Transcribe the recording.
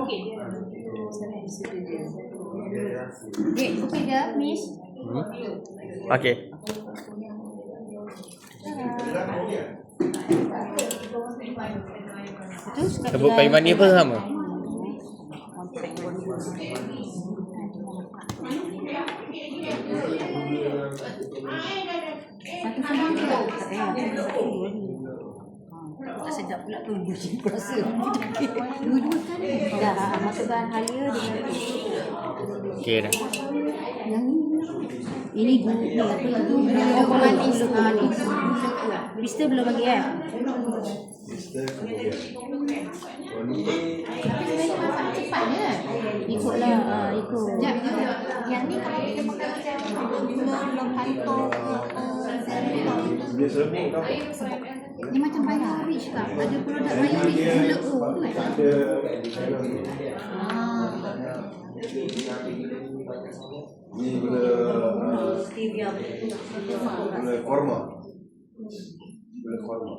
Okey ke, Miss? Okey. Sebut payment ni apa sama? Tak sedap pula tu buji puasa. Dua-dua kan dah masukkan halia dengan Okey dah. yang ini gula manis ni. Pista belum lagi cepatnya ikutlah ikut yang ni kalau kita makan macam belum hantar ni macam mayorish kah? Ada produk mayorish gula tu kan? Ni gula korma. Gula korma.